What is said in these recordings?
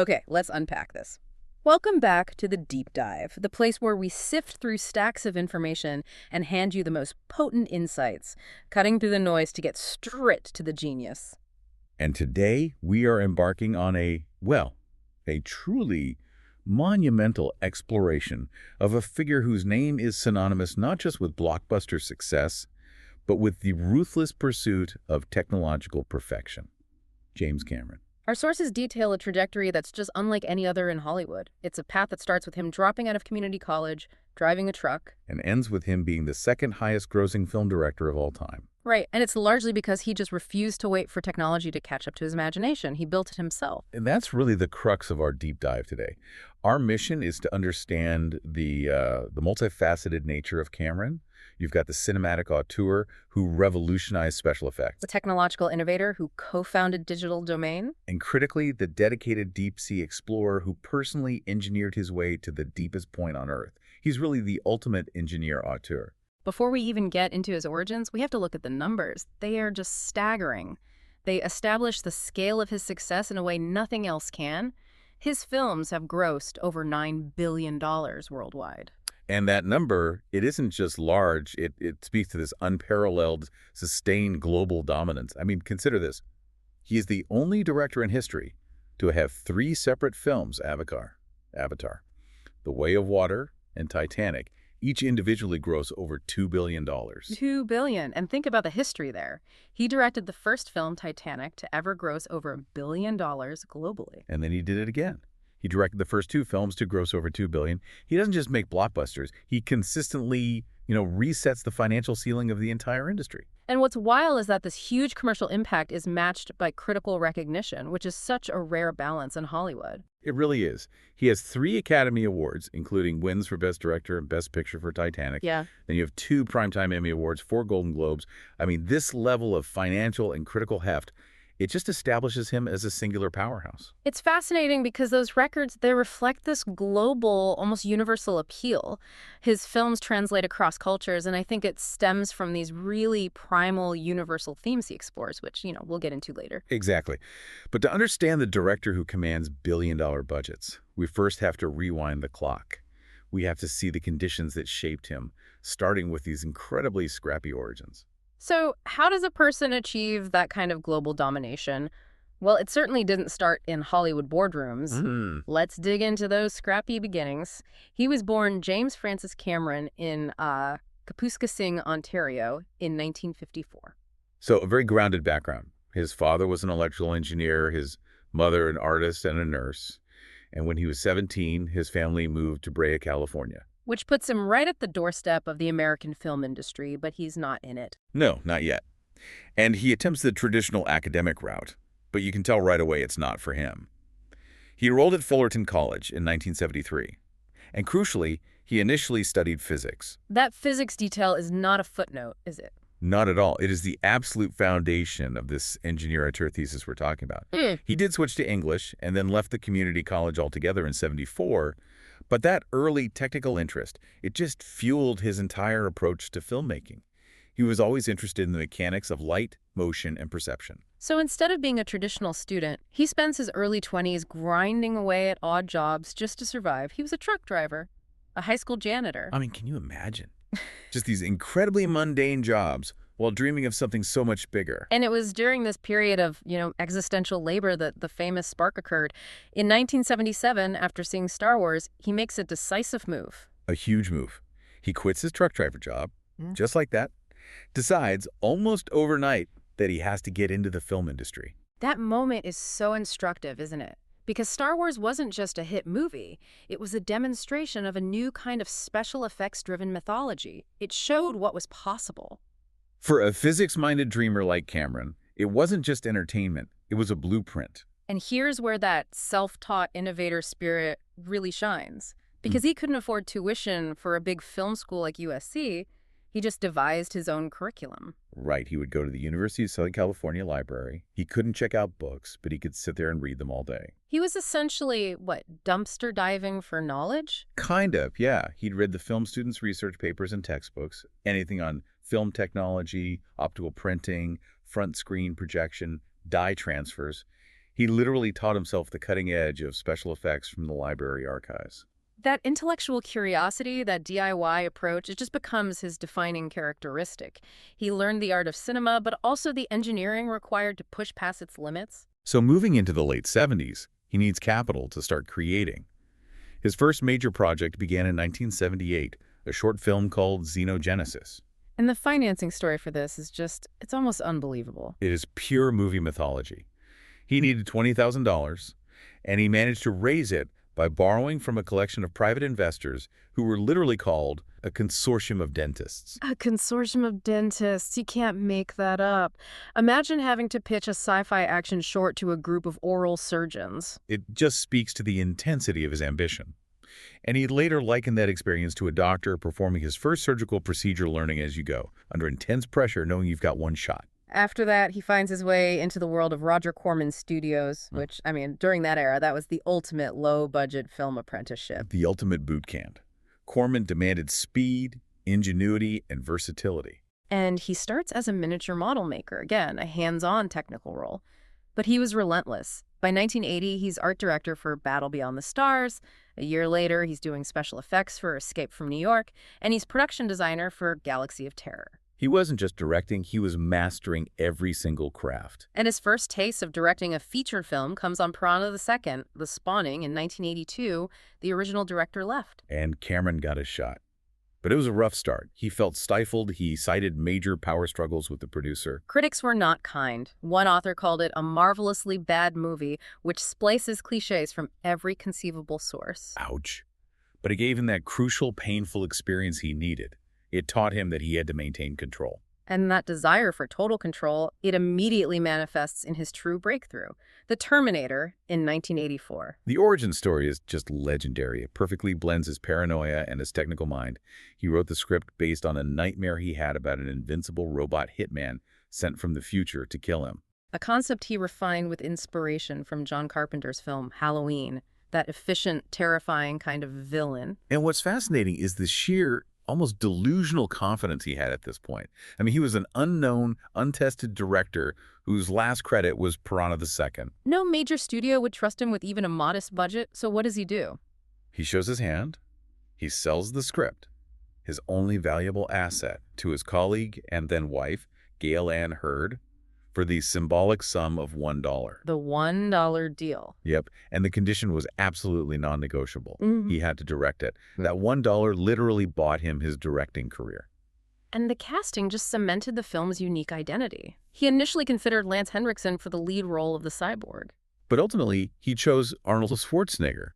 Okay, let's unpack this. Welcome back to the Deep Dive, the place where we sift through stacks of information and hand you the most potent insights, cutting through the noise to get straight to the genius. And today we are embarking on a truly monumental exploration of a figure whose name is synonymous not just with blockbuster success, but with the ruthless pursuit of technological perfection. James Cameron. Our sources detail a trajectory that's just unlike any other in Hollywood. It's a path that starts with him dropping out of community college, driving a truck. And ends with him being the second highest grossing film director of all time. Right, and it's largely because he just refused to wait for technology to catch up to his imagination. He built it himself. And that's really the crux of our deep dive today. Our mission is to understand the multifaceted nature of Cameron. You've got the cinematic auteur who revolutionized special effects. The technological innovator who co-founded Digital Domain. And critically, the dedicated deep-sea explorer who personally engineered his way to the deepest point on Earth. He's really the ultimate engineer auteur. Before we even get into his origins, we have to look at the numbers. They are just staggering. They establish the scale of his success in a way nothing else can. His films have grossed over $9 billion worldwide. And that number, it isn't just large, it speaks to this unparalleled, sustained global dominance. I mean, consider this. He is the only director in history to have 3 separate films, Avatar, The Way of Water, and Titanic, each individually gross over $2 billion. $2 billion. And think about the history there. He directed the first film, Titanic, to ever gross over $1 billion globally. And then he did it again. He directed the first 2 films to gross over $2 billion. He doesn't just make blockbusters. He consistently, resets the financial ceiling of the entire industry. And what's wild is that this huge commercial impact is matched by critical recognition, which is such a rare balance in Hollywood. It really is. He has 3 Academy Awards, including wins for Best Director and Best Picture for Titanic. Yeah. Then you have 2 Primetime Emmy Awards, 4 Golden Globes. I mean, this level of financial and critical heft, it just establishes him as a singular powerhouse. It's fascinating because those records, they reflect this global, almost universal appeal. His films translate across cultures, and I think it stems from these really primal, universal themes he explores, which, we'll get into later. Exactly. But to understand the director who commands billion-dollar budgets, we first have to rewind the clock. We have to see the conditions that shaped him, starting with these incredibly scrappy origins. So how does a person achieve that kind of global domination? Well, it certainly didn't start in Hollywood boardrooms. Let's dig into those scrappy beginnings. He was born James Francis Cameron in Kapuskasing, Ontario in 1954. So a very grounded background. His father was an electrical engineer, his mother an artist and a nurse. And when he was 17, his family moved to Brea, California. Which puts him right at the doorstep of the American film industry, but he's not in it. No, not yet. And he attempts the traditional academic route, but you can tell right away it's not for him. He enrolled at Fullerton College in 1973. And crucially, he initially studied physics. That physics detail is not a footnote, is it? Not at all. It is the absolute foundation of this engineer-auteur thesis we're talking about. He did switch to English and then left the community college altogether in 74. But that early technical interest, it just fueled his entire approach to filmmaking. He was always interested in the mechanics of light, motion, and perception. So instead of being a traditional student, he spends his early 20s grinding away at odd jobs just to survive. He was a truck driver, a high school janitor. I mean, can you imagine? Just these incredibly mundane jobs while dreaming of something so much bigger. And it was during this period of, existential labor that the famous spark occurred. In 1977, after seeing Star Wars, he makes a decisive move. A huge move. He quits his truck driver job, just like that, decides almost overnight that he has to get into the film industry. That moment is so instructive, isn't it? Because Star Wars wasn't just a hit movie. It was a demonstration of a new kind of special effects-driven mythology. It showed what was possible. For a physics-minded dreamer like Cameron, it wasn't just entertainment, it was a blueprint. And here's where that self-taught innovator spirit really shines. Because he couldn't afford tuition for a big film school like USC, he just devised his own curriculum. Right, he would go to the University of Southern California library. He couldn't check out books, but he could sit there and read them all day. He was essentially, dumpster diving for knowledge? Kind of, yeah. He'd read the film students' research papers and textbooks, anything on film technology, optical printing, front screen projection, dye transfers. He literally taught himself the cutting edge of special effects from the library archives. That intellectual curiosity, that DIY approach, it just becomes his defining characteristic. He learned the art of cinema, but also the engineering required to push past its limits. So moving into the late 70s, he needs capital to start creating. His first major project began in 1978, a short film called Xenogenesis. And the financing story for this is just, it's almost unbelievable. It is pure movie mythology. He needed $20,000, and he managed to raise it by borrowing from a collection of private investors who were literally called a consortium of dentists. A consortium of dentists. You can't make that up. Imagine having to pitch a sci-fi action short to a group of oral surgeons. It just speaks to the intensity of his ambition. And he later likened that experience to a doctor performing his first surgical procedure, learning as you go, under intense pressure, knowing you've got one shot. After that, he finds his way into the world of Roger Corman's studios, which, I mean, during that era, that was the ultimate low-budget film apprenticeship. The ultimate boot camp. Corman demanded speed, ingenuity, and versatility. And he starts as a miniature model maker, again, a hands-on technical role. But he was relentless. By 1980, he's art director for Battle Beyond the Stars. A year later, he's doing special effects for Escape from New York, and he's production designer for Galaxy of Terror. He wasn't just directing, he was mastering every single craft. And his first taste of directing a feature film comes on Piranha II, The Spawning, in 1982. The original director left. And Cameron got a shot. But it was a rough start. He felt stifled. He cited major power struggles with the producer. Critics were not kind. One author called it a marvelously bad movie, which splices cliches from every conceivable source. Ouch. But it gave him that crucial, painful experience he needed. It taught him that he had to maintain control. And that desire for total control, it immediately manifests in his true breakthrough, The Terminator, in 1984. The origin story is just legendary. It perfectly blends his paranoia and his technical mind. He wrote the script based on a nightmare he had about an invincible robot hitman sent from the future to kill him. A concept he refined with inspiration from John Carpenter's film Halloween, that efficient, terrifying kind of villain. And what's fascinating is the sheer, almost delusional confidence he had at this point. I mean, he was an unknown, untested director whose last credit was Piranha II. No major studio would trust him with even a modest budget, so what does he do? He shows his hand. He sells the script, his only valuable asset, to his colleague and then wife, Gail Ann Hurd, for the symbolic sum of $1. The $1 deal. Yep, and the condition was absolutely non-negotiable. He had to direct it. That $1 literally bought him his directing career. And the casting just cemented the film's unique identity. He initially considered Lance Henriksen for the lead role of the cyborg. But ultimately, he chose Arnold Schwarzenegger.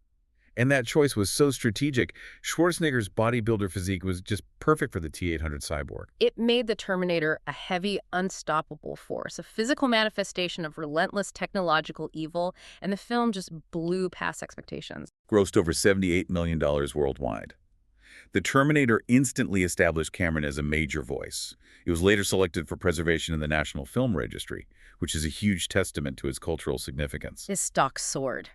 And that choice was so strategic. Schwarzenegger's bodybuilder physique was just perfect for the T-800 cyborg. It made the Terminator a heavy, unstoppable force, a physical manifestation of relentless technological evil, and the film just blew past expectations. Grossed over $78 million worldwide. The Terminator instantly established Cameron as a major voice. It was later selected for preservation in the National Film Registry, which is a huge testament to its cultural significance. His stock soared,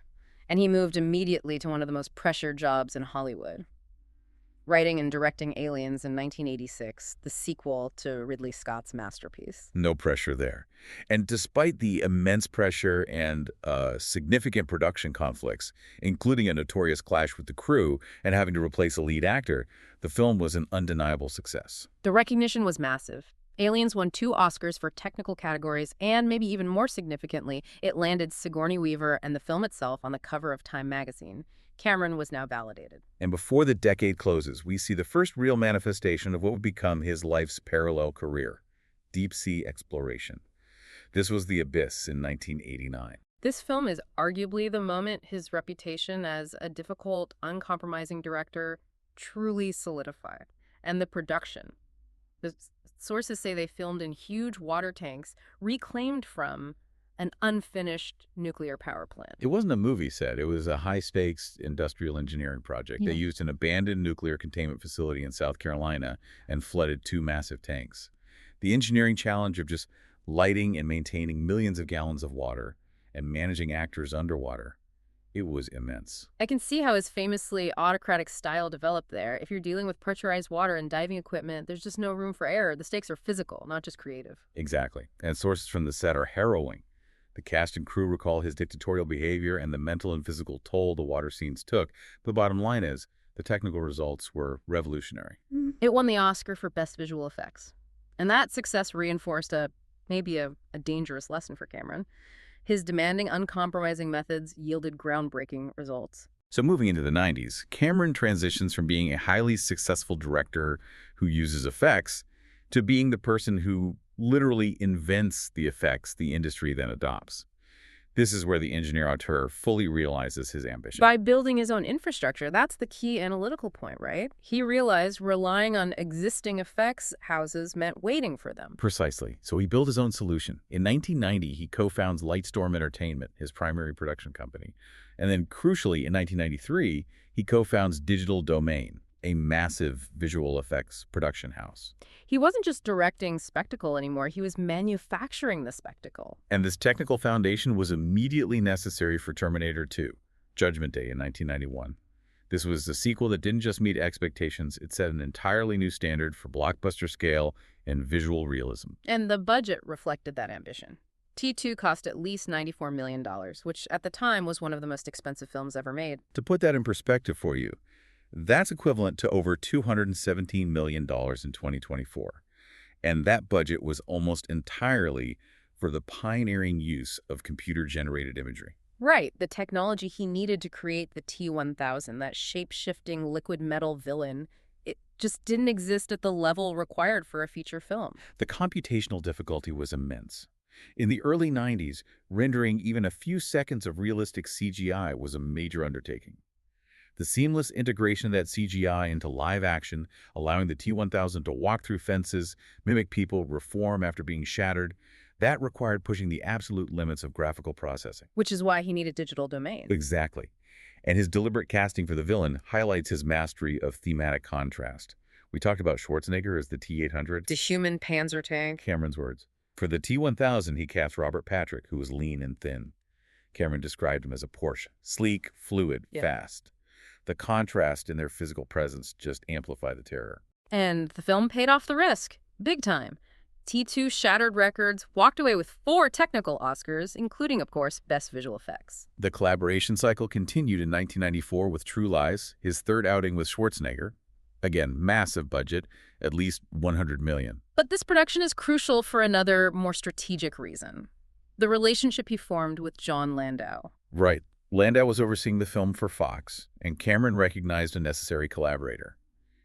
and he moved immediately to one of the most pressured jobs in Hollywood, writing and directing Aliens in 1986, the sequel to Ridley Scott's masterpiece. No pressure there. And despite the immense pressure and significant production conflicts, including a notorious clash with the crew and having to replace a lead actor, the film was an undeniable success. The recognition was massive. Aliens won 2 Oscars for technical categories, and maybe even more significantly, it landed Sigourney Weaver and the film itself on the cover of Time magazine. Cameron was now validated. And before the decade closes, we see the first real manifestation of what would become his life's parallel career, deep-sea exploration. This was The Abyss in 1989. This film is arguably the moment his reputation as a difficult, uncompromising director truly solidified. And the production. The sources say they filmed in huge water tanks reclaimed from an unfinished nuclear power plant. It wasn't a movie set. It was a high-stakes industrial engineering project. They used an abandoned nuclear containment facility in South Carolina and flooded 2 massive tanks. The engineering challenge of just lighting and maintaining millions of gallons of water and managing actors underwater, it was immense. I can see how his famously autocratic style developed there. If you're dealing with pressurized water and diving equipment, there's just no room for error. The stakes are physical, not just creative. Exactly. And sources from the set are harrowing. The cast and crew recall his dictatorial behavior and the mental and physical toll the water scenes took. The bottom line is, the technical results were revolutionary. It won the Oscar for Best Visual Effects. And that success reinforced maybe a dangerous lesson for Cameron. His demanding, uncompromising methods yielded groundbreaking results. So moving into the 90s, Cameron transitions from being a highly successful director who uses effects to being the person who literally invents the effects the industry then adopts. This is where the engineer-auteur fully realizes his ambition. By building his own infrastructure, that's the key analytical point, right? He realized relying on existing effects houses meant waiting for them. Precisely. So he built his own solution. In 1990, he co-founds Lightstorm Entertainment, his primary production company. And then, crucially, in 1993, he co-founds Digital Domain, a massive visual effects production house. He wasn't just directing spectacle anymore, he was manufacturing the spectacle. And this technical foundation was immediately necessary for Terminator 2, Judgment Day in 1991. This was a sequel that didn't just meet expectations, it set an entirely new standard for blockbuster scale and visual realism. And the budget reflected that ambition. T2 cost at least $94 million, which at the time was one of the most expensive films ever made. To put that in perspective for you, that's equivalent to over $217 million in 2024. And that budget was almost entirely for the pioneering use of computer-generated imagery. Right, the technology he needed to create the T-1000, that shape-shifting liquid metal villain, it just didn't exist at the level required for a feature film. The computational difficulty was immense. In the early 90s, rendering even a few seconds of realistic CGI was a major undertaking. The seamless integration of that CGI into live action, allowing the T-1000 to walk through fences, mimic people, reform after being shattered, that required pushing the absolute limits of graphical processing. Which is why he needed Digital Domain. Exactly. And his deliberate casting for the villain highlights his mastery of thematic contrast. We talked about Schwarzenegger as the T-800. The human Panzer tank. Cameron's words. For the T-1000, he cast Robert Patrick, who was lean and thin. Cameron described him as a Porsche, sleek, fluid, fast. The contrast in their physical presence just amplified the terror. And the film paid off the risk, big time. T2 shattered records, walked away with 4 technical Oscars, including, of course, Best Visual Effects. The collaboration cycle continued in 1994 with True Lies, his third outing with Schwarzenegger. Again, massive budget, at least $100 million. But this production is crucial for another, more strategic reason. The relationship he formed with John Landau. Right. Landau was overseeing the film for Fox, and Cameron recognized a necessary collaborator.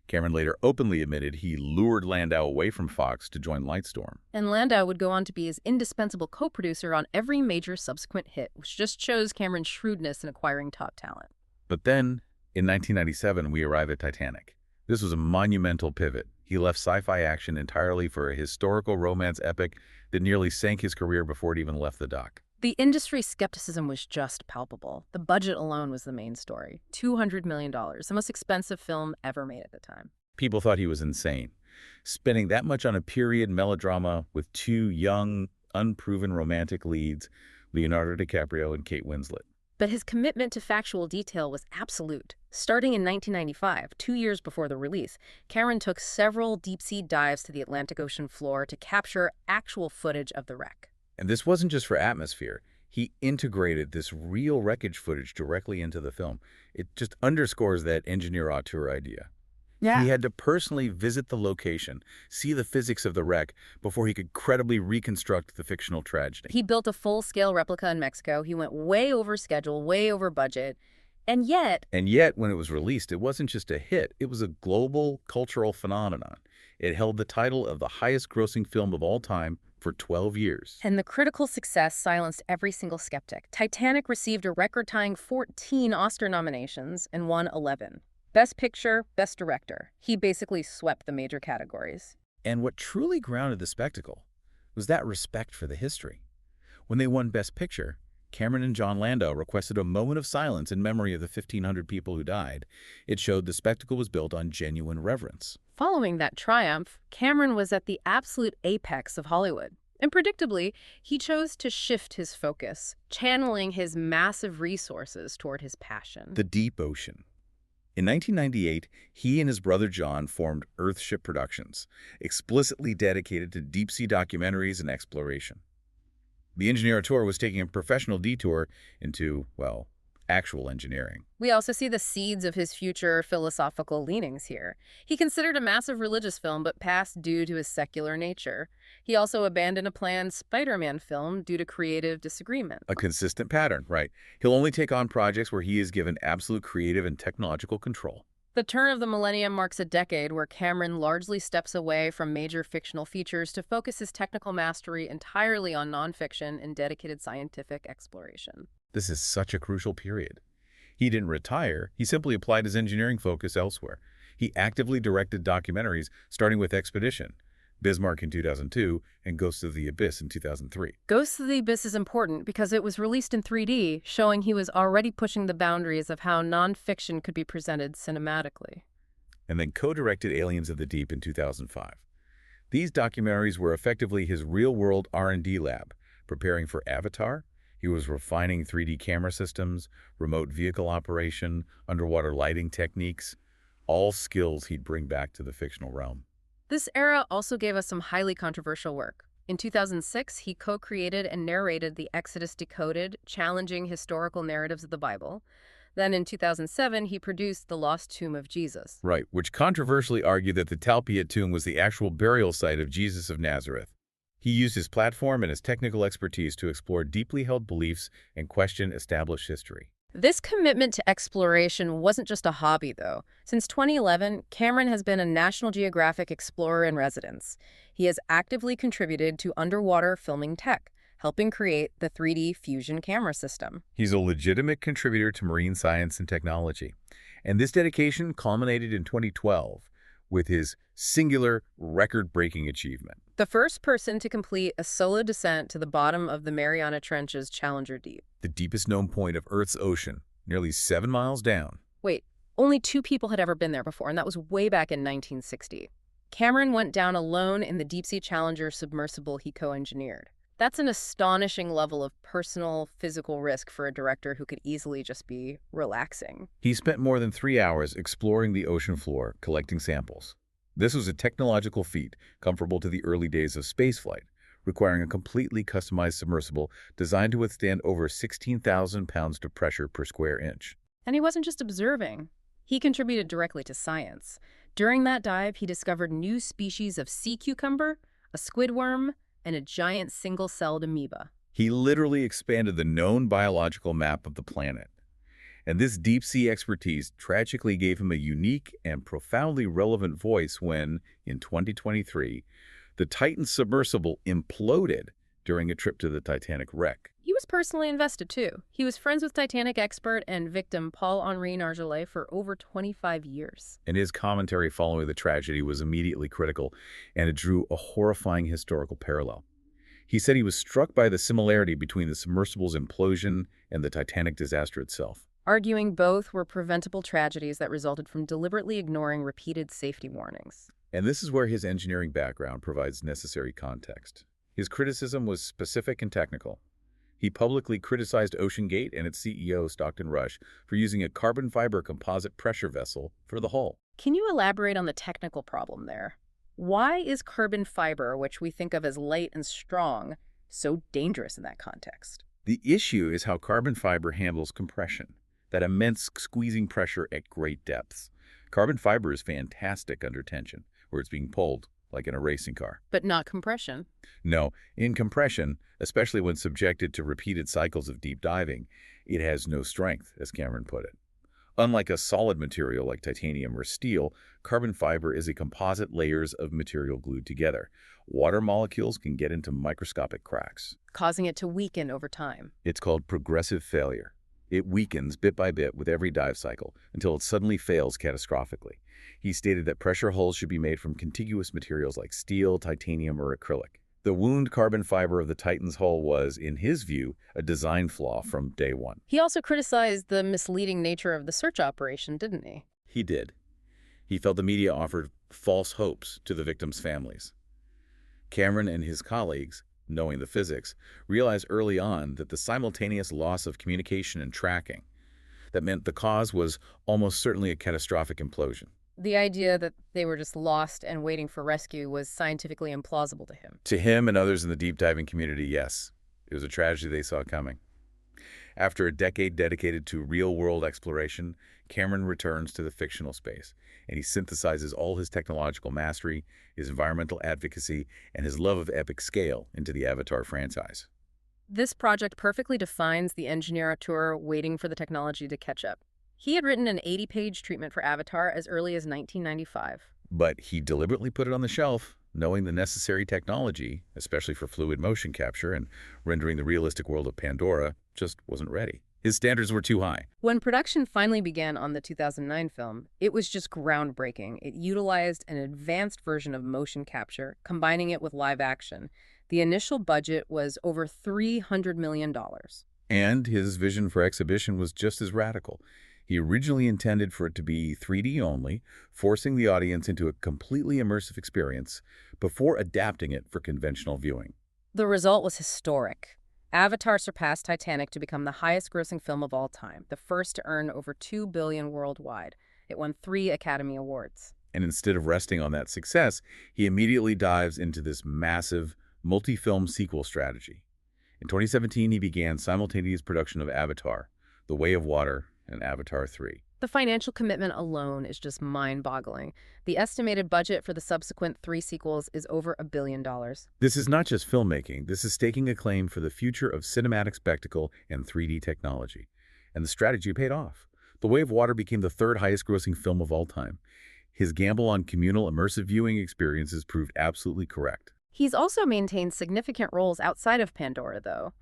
Cameron later openly admitted he lured Landau away from Fox to join Lightstorm. And Landau would go on to be his indispensable co-producer on every major subsequent hit, which just shows Cameron's shrewdness in acquiring top talent. But then, in 1997, we arrive at Titanic. This was a monumental pivot. He left sci-fi action entirely for a historical romance epic that nearly sank his career before it even left the dock. The industry skepticism was just palpable. The budget alone was the main story. $200 million, the most expensive film ever made at the time. People thought he was insane. Spending that much on a period melodrama with 2 young, unproven romantic leads, Leonardo DiCaprio and Kate Winslet. But his commitment to factual detail was absolute. Starting in 1995, 2 years before the release, Cameron took several deep-sea dives to the Atlantic Ocean floor to capture actual footage of the wreck. And this wasn't just for atmosphere. He integrated this real wreckage footage directly into the film. It just underscores that engineer-auteur idea. Yeah. He had to personally visit the location, see the physics of the wreck, before he could credibly reconstruct the fictional tragedy. He built a full-scale replica in Mexico. He went way over schedule, way over budget. And yet, when it was released, it wasn't just a hit. It was a global cultural phenomenon. It held the title of the highest-grossing film of all time for 12 years. And the critical success silenced every single skeptic. Titanic received a record-tying 14 Oscar nominations and won 11. Best Picture, Best Director. He basically swept the major categories. And what truly grounded the spectacle was that respect for the history. When they won Best Picture, Cameron and John Landau requested a moment of silence in memory of the 1,500 people who died. It showed the spectacle was built on genuine reverence. Following that triumph, Cameron was at the absolute apex of Hollywood. And predictably, he chose to shift his focus, channeling his massive resources toward his passion. The deep ocean. In 1998, he and his brother John formed Earthship Productions, explicitly dedicated to deep-sea documentaries and exploration. The engineer was taking a professional detour into, well, actual engineering. We also see the seeds of his future philosophical leanings here. He considered a massive religious film but passed due to his secular nature. He also abandoned a planned Spider-Man film due to creative disagreement. A consistent pattern, right? He'll only take on projects where he is given absolute creative and technological control. The turn of the millennium marks a decade where Cameron largely steps away from major fictional features to focus his technical mastery entirely on nonfiction and dedicated scientific exploration. This is such a crucial period. He didn't retire, he simply applied his engineering focus elsewhere. He actively directed documentaries, starting with Expedition, Bismarck in 2002, and Ghosts of the Abyss in 2003. Ghosts of the Abyss is important because it was released in 3D, showing he was already pushing the boundaries of how nonfiction could be presented cinematically. And then co-directed Aliens of the Deep in 2005. These documentaries were effectively his real-world R&D lab, preparing for Avatar. He was refining 3D camera systems, remote vehicle operation, underwater lighting techniques, all skills he'd bring back to the fictional realm. This era also gave us some highly controversial work. In 2006, he co-created and narrated The Exodus Decoded, challenging historical narratives of the Bible. Then in 2007, he produced The Lost Tomb of Jesus. Right, which controversially argued that the Talpiot tomb was the actual burial site of Jesus of Nazareth. He used his platform and his technical expertise to explore deeply held beliefs and question established history. This commitment to exploration wasn't just a hobby, though. Since 2011, Cameron has been a National Geographic Explorer in residence. He has actively contributed to underwater filming tech, helping create the 3D fusion camera system. He's a legitimate contributor to marine science and technology. And this dedication culminated in 2012 with his singular, record-breaking achievement. The first person to complete a solo descent to the bottom of the Mariana Trench's Challenger Deep. The deepest known point of Earth's ocean, nearly 7 miles down. Wait, only 2 people had ever been there before, and that was way back in 1960. Cameron went down alone in the Deep-Sea Challenger submersible he co-engineered. That's an astonishing level of personal, physical risk for a director who could easily just be relaxing. He spent more than 3 hours exploring the ocean floor, collecting samples. This was a technological feat comparable to the early days of spaceflight, requiring a completely customized submersible designed to withstand over 16,000 pounds of pressure per square inch. And he wasn't just observing. He contributed directly to science. During that dive, he discovered new species of sea cucumber, a squid worm, and a giant single-celled amoeba. He literally expanded the known biological map of the planet. And this deep-sea expertise tragically gave him a unique and profoundly relevant voice when, in 2023, the Titan submersible imploded during a trip to the Titanic wreck. He was personally invested, too. He was friends with Titanic expert and victim Paul-Henri Nargeolet for over 25 years. And his commentary following the tragedy was immediately critical, and it drew a horrifying historical parallel. He said he was struck by the similarity between the submersible's implosion and the Titanic disaster itself, arguing both were preventable tragedies that resulted from deliberately ignoring repeated safety warnings. And this is where his engineering background provides necessary context. His criticism was specific and technical. He publicly criticized OceanGate and its CEO, Stockton Rush, for using a carbon fiber composite pressure vessel for the hull. Can you elaborate on the technical problem there? Why is carbon fiber, which we think of as light and strong, so dangerous in that context? The issue is how carbon fiber handles compression, that immense squeezing pressure at great depths. Carbon fiber is fantastic under tension, where it's being pulled, like in a racing car. But not compression. No, in compression, especially when subjected to repeated cycles of deep diving, it has no strength, as Cameron put it. Unlike a solid material like titanium or steel, carbon fiber is a composite layers of material glued together. Water molecules can get into microscopic cracks, causing it to weaken over time. It's called progressive failure. It weakens bit by bit with every dive cycle until it suddenly fails catastrophically. He stated that pressure hulls should be made from contiguous materials like steel, titanium, or acrylic. The wound carbon fiber of the Titan's hull was, in his view, a design flaw from day one. He also criticized the misleading nature of the search operation, didn't he? He did. He felt the media offered false hopes to the victims' families. Cameron and his colleagues, knowing the physics, realized early on that the simultaneous loss of communication and tracking, that meant the cause was almost certainly a catastrophic implosion. The idea that they were just lost and waiting for rescue was scientifically implausible to him. To him and others in the deep diving community, yes. It was a tragedy they saw coming. After a decade dedicated to real-world exploration, Cameron returns to the fictional space, and he synthesizes all his technological mastery, his environmental advocacy, and his love of epic scale into the Avatar franchise. This project perfectly defines the engineer auteur waiting for the technology to catch up. He had written an 80-page treatment for Avatar as early as 1995. But he deliberately put it on the shelf, knowing the necessary technology, especially for fluid motion capture and rendering the realistic world of Pandora, just wasn't ready. His standards were too high. When production finally began on the 2009 film, it was just groundbreaking. It utilized an advanced version of motion capture, combining it with live action. The initial budget was over $300 million. And his vision for exhibition was just as radical. He originally intended for it to be 3D only, forcing the audience into a completely immersive experience before adapting it for conventional viewing. The result was historic. Avatar surpassed Titanic to become the highest-grossing film of all time, the first to earn over $2 billion worldwide. It won 3 Academy Awards. And instead of resting on that success, he immediately dives into this massive, multi-film sequel strategy. In 2017, he began simultaneous production of Avatar, The Way of Water, and Avatar 3. The financial commitment alone is just mind-boggling. The estimated budget for the subsequent 3 sequels is over $1 billion. This is not just filmmaking. This is staking a claim for the future of cinematic spectacle and 3D technology. And the strategy paid off. The Way of Water became the 3rd highest-grossing film of all time. His gamble on communal immersive viewing experiences proved absolutely correct. He's also maintained significant roles outside of Pandora, though.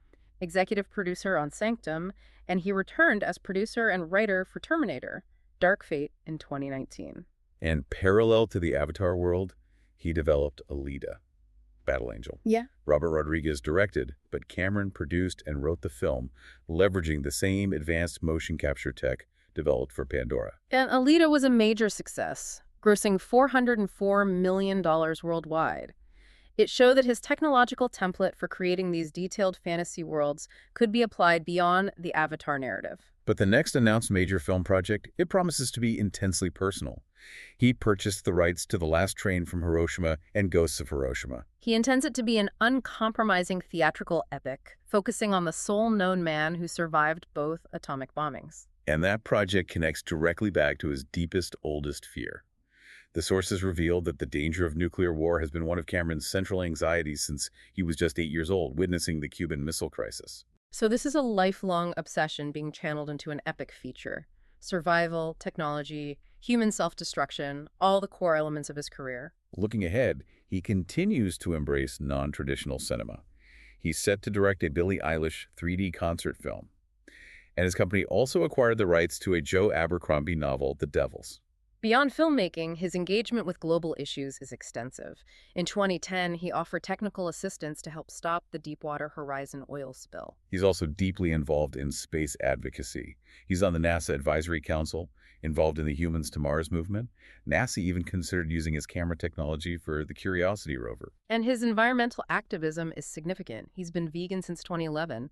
Executive producer on Sanctum, and he returned as producer and writer for Terminator, Dark Fate in 2019. And parallel to the Avatar world, he developed Alita, Battle Angel. Yeah. Robert Rodriguez directed, but Cameron produced and wrote the film, leveraging the same advanced motion capture tech developed for Pandora. And Alita was a major success, grossing $404 million worldwide. It showed that his technological template for creating these detailed fantasy worlds could be applied beyond the Avatar narrative. But the next announced major film project, it promises to be intensely personal. He purchased the rights to The Last Train from Hiroshima and Ghosts of Hiroshima. He intends it to be an uncompromising theatrical epic, focusing on the sole known man who survived both atomic bombings. And that project connects directly back to his deepest, oldest fear. The sources revealed that the danger of nuclear war has been one of Cameron's central anxieties since he was just 8 years old, witnessing the Cuban Missile Crisis. So this is a lifelong obsession being channeled into an epic feature. Survival, technology, human self-destruction, all the core elements of his career. Looking ahead, he continues to embrace non-traditional cinema. He's set to direct a Billie Eilish 3D concert film. And his company also acquired the rights to a Joe Abercrombie novel, The Devils. Beyond filmmaking, his engagement with global issues is extensive. In 2010, he offered technical assistance to help stop the Deepwater Horizon oil spill. He's also deeply involved in space advocacy. He's on the NASA Advisory Council, involved in the Humans to Mars movement. NASA even considered using his camera technology for the Curiosity rover. And his environmental activism is significant. He's been vegan since 2011,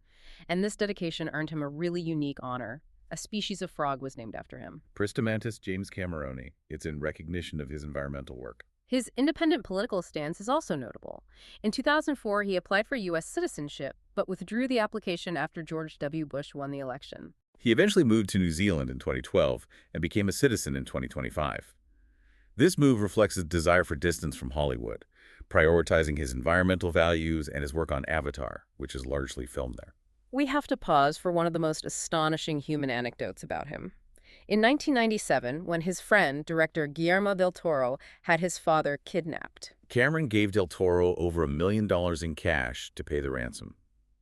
and this dedication earned him a really unique honor. A species of frog was named after him. Pristomantis James Cameroni. It's in recognition of his environmental work. His independent political stance is also notable. In 2004, he applied for U.S. citizenship, but withdrew the application after George W. Bush won the election. He eventually moved to New Zealand in 2012 and became a citizen in 2025. This move reflects his desire for distance from Hollywood, prioritizing his environmental values and his work on Avatar, which is largely filmed there. We have to pause for one of the most astonishing human anecdotes about him. In 1997, when his friend, director Guillermo del Toro, had his father kidnapped, Cameron gave del Toro over $1 million in cash to pay the ransom.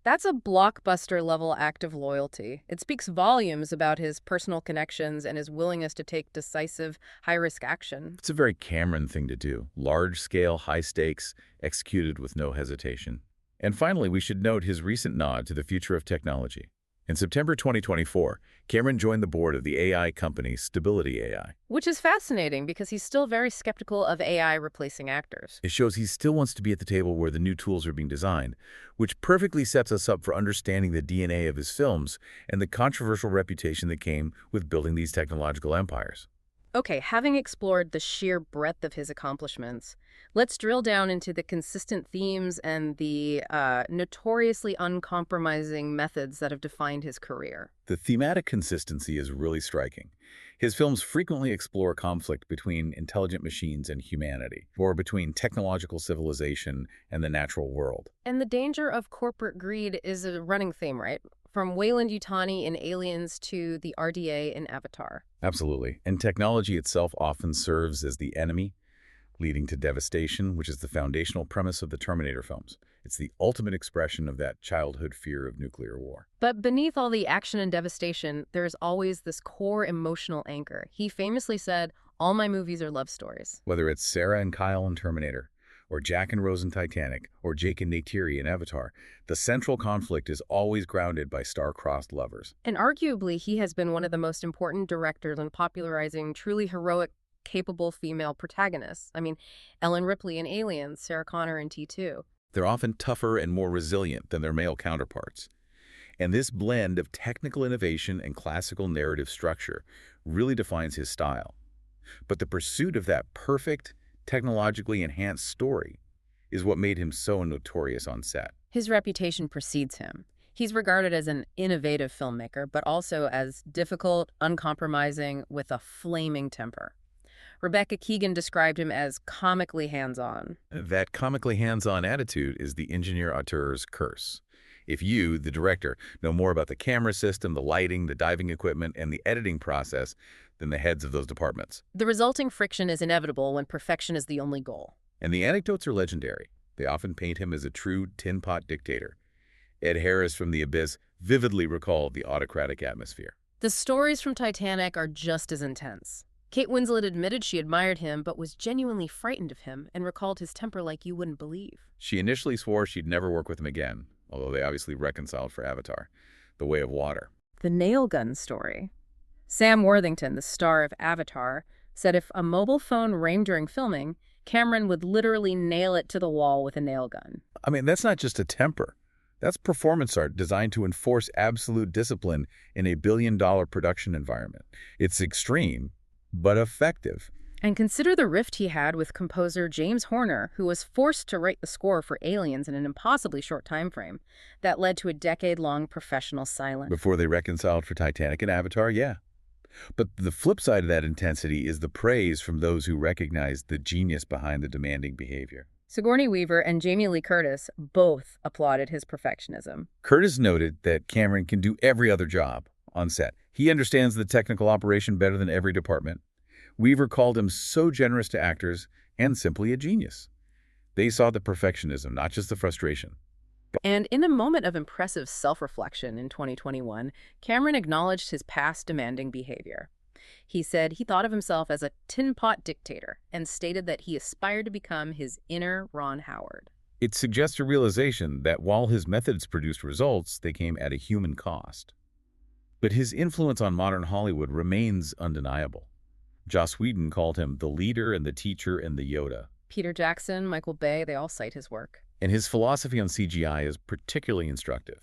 That's a blockbuster-level act of loyalty. It speaks volumes about his personal connections and his willingness to take decisive, high-risk action. It's a very Cameron thing to do. Large-scale, high stakes, executed with no hesitation. And finally, we should note his recent nod to the future of technology. In September 2024, Cameron joined the board of the AI company Stability AI. Which is fascinating because he's still very skeptical of AI replacing actors. It shows he still wants to be at the table where the new tools are being designed, which perfectly sets us up for understanding the DNA of his films and the controversial reputation that came with building these technological empires. Okay, having explored the sheer breadth of his accomplishments, let's drill down into the consistent themes and the notoriously uncompromising methods that have defined his career. The thematic consistency is really striking. His films frequently explore conflict between intelligent machines and humanity, or between technological civilization and the natural world. And the danger of corporate greed is a running theme, right? From Wayland Yutani in Aliens to the RDA in Avatar. Absolutely. And technology itself often serves as the enemy, leading to devastation, which is the foundational premise of the Terminator films. It's the ultimate expression of that childhood fear of nuclear war. But beneath all the action and devastation, there's always this core emotional anchor. He famously said, "All my movies are love stories." Whether it's Sarah and Kyle in Terminator, or Jack and Rose in Titanic, or Jake and Neytiri in Avatar, the central conflict is always grounded by star-crossed lovers. And arguably, he has been one of the most important directors in popularizing truly heroic, capable female protagonists. I mean, Ellen Ripley in Aliens, Sarah Connor in T2. They're often tougher and more resilient than their male counterparts. And this blend of technical innovation and classical narrative structure really defines his style. But the pursuit of that perfect, technologically enhanced story is what made him so notorious on set. His reputation precedes him. He's regarded as an innovative filmmaker, but also as difficult, uncompromising, with a flaming temper. Rebecca Keegan described him as comically hands-on. That comically hands-on attitude is the engineer-auteur's curse. If you, the director, know more about the camera system, the lighting, the diving equipment, and the editing process than the heads of those departments. The resulting friction is inevitable when perfection is the only goal. And the anecdotes are legendary. They often paint him as a true tin-pot dictator. Ed Harris from The Abyss vividly recalled the autocratic atmosphere. The stories from Titanic are just as intense. Kate Winslet admitted she admired him, but was genuinely frightened of him and recalled his temper like you wouldn't believe. She initially swore she'd never work with him again, although they obviously reconciled for Avatar, The Way of Water. The nail gun story. Sam Worthington, the star of Avatar, said if a mobile phone rang during filming, Cameron would literally nail it to the wall with a nail gun. I mean, that's not just a temper. That's performance art designed to enforce absolute discipline in a billion-dollar production environment. It's extreme, but effective. And consider the rift he had with composer James Horner, who was forced to write the score for Aliens in an impossibly short time frame that led to a decade-long professional silence. Before they reconciled for Titanic and Avatar, yeah. But the flip side of that intensity is the praise from those who recognize the genius behind the demanding behavior. Sigourney Weaver and Jamie Lee Curtis both applauded his perfectionism. Curtis noted that Cameron can do every other job on set. He understands the technical operation better than every department. Weaver called him so generous to actors and simply a genius. They saw the perfectionism, not just the frustration. And in a moment of impressive self-reflection in 2021, Cameron acknowledged his past demanding behavior. He said he thought of himself as a tin-pot dictator and stated that he aspired to become his inner Ron Howard. It suggests a realization that while his methods produced results, they came at a human cost. But his influence on modern Hollywood remains undeniable. Joss Whedon called him the leader and the teacher and the Yoda. Peter Jackson, Michael Bay, they all cite his work. And his philosophy on CGI is particularly instructive.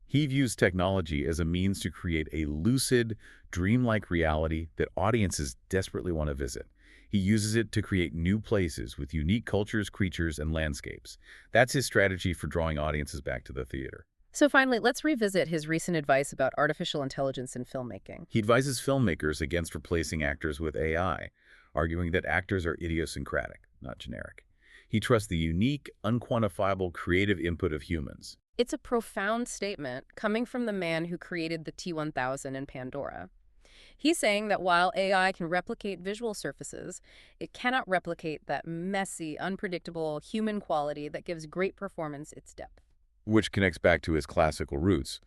He views technology as a means to create a lucid, dreamlike reality that audiences desperately want to visit. He uses it to create new places with unique cultures, creatures, and landscapes. That's his strategy for drawing audiences back to the theater. So finally, let's revisit his recent advice about artificial intelligence in filmmaking. He advises filmmakers against replacing actors with AI, arguing that actors are idiosyncratic, not generic. He trusts the unique, unquantifiable creative input of humans. It's a profound statement coming from the man who created the T-1000 and Pandora. He's saying that while AI can replicate visual surfaces, it cannot replicate that messy, unpredictable human quality that gives great performance its depth. Which connects back to his classical roots.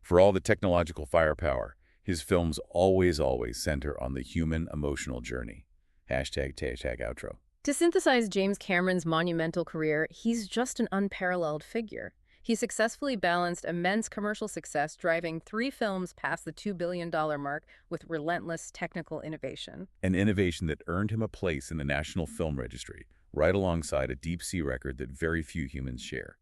For all the technological firepower, his films always center on the human emotional journey. #outro. To synthesize James Cameron's monumental career, he's just an unparalleled figure. He successfully balanced immense commercial success, driving 3 films past the $2 billion mark with relentless technical innovation. An innovation that earned him a place in the National Film Registry, right alongside a deep-sea record that very few humans share.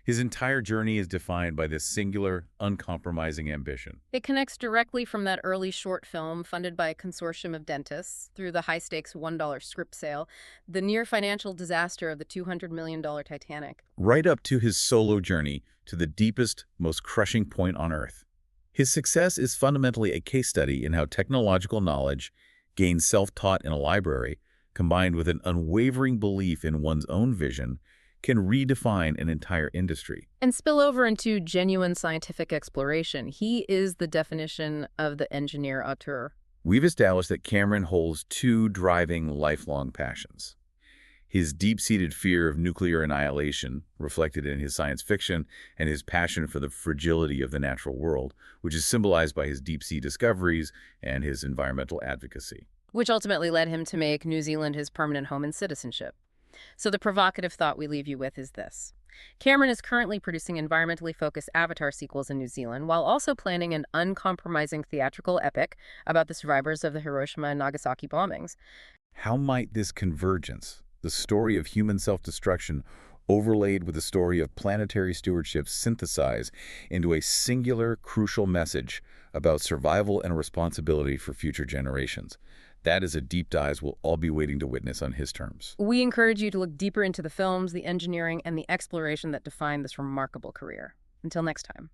His entire journey is defined by this singular, uncompromising ambition. It connects directly from that early short film funded by a consortium of dentists through the high-stakes $1 script sale, the near financial disaster of the $200 million Titanic. Right up to his solo journey to the deepest, most crushing point on Earth. His success is fundamentally a case study in how technological knowledge, gained self-taught in a library, combined with an unwavering belief in one's own vision, can redefine an entire industry. And spill over into genuine scientific exploration. He is the definition of the engineer auteur. We've established that Cameron holds two driving, lifelong passions. His deep-seated fear of nuclear annihilation, reflected in his science fiction, and his passion for the fragility of the natural world, which is symbolized by his deep-sea discoveries and his environmental advocacy. Which ultimately led him to make New Zealand his permanent home and citizenship. So the provocative thought we leave you with is this. Cameron is currently producing environmentally focused Avatar sequels in New Zealand, while also planning an uncompromising theatrical epic about the survivors of the Hiroshima and Nagasaki bombings. How might this convergence, the story of human self-destruction overlaid with the story of planetary stewardship, synthesize into a singular, crucial message about survival and responsibility for future generations? That is a deep dive we'll all be waiting to witness on his terms. We encourage you to look deeper into the films, the engineering, and the exploration that define this remarkable career. Until next time.